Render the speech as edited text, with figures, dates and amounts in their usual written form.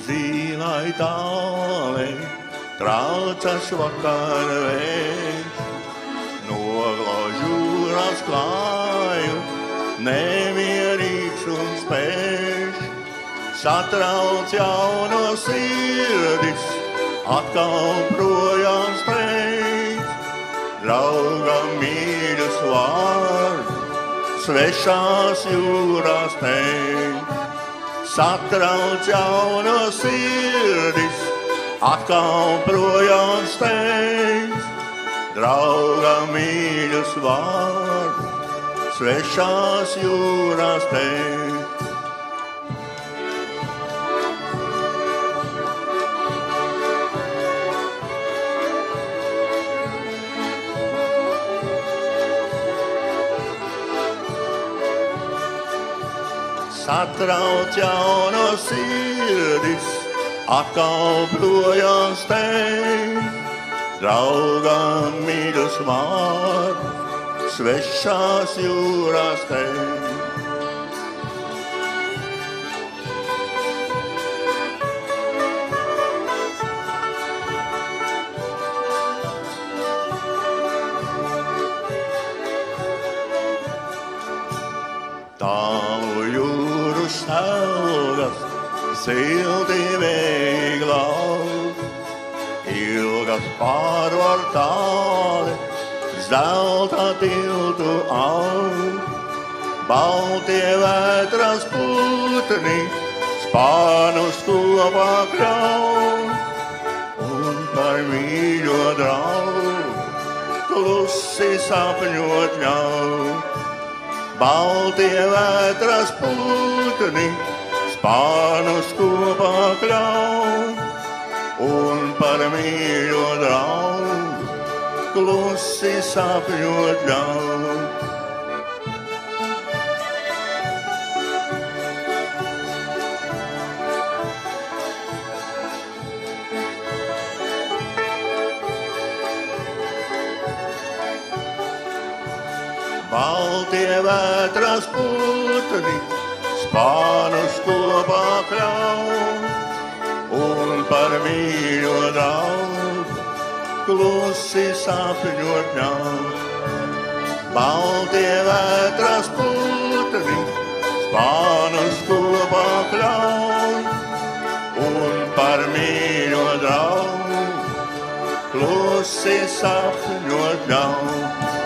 zīlai tālē, traucas vakar vējš, noglauž jūras klāju, nemierīgs un spēš, satrauc jauno sirdis, atkal projām steidz, draugam mīļus vārdu, svešās jūrās teidz. Satrauc jauno sirdis, atkal projām steidz, draugam mīļus vārdu, svešās jūrās teidz. Satrauc jauno sirdis, atkal projām steidz, draugam mīļus vārdu, svešās jūrās teidz. Tālu jūru stelgas, silti vēji glaud, ilgas pārvar tāli, zelta tiltu aug. Baltie vētras putni, spānus kopā kraut, un par mīļo draugu klusi sapņot ļaut. Baltie vētras putni, spānus kopā kļaut, un par mīļo draugu klusi sapņot ļaut. Baltie vētras putni, spānus kopā kļaut, un par mīļo draugu klusi sapņot ļaut. Baltie vētras putni, spānus kopā kļaut, un par mīļo draugu klusi sapņot ļaut.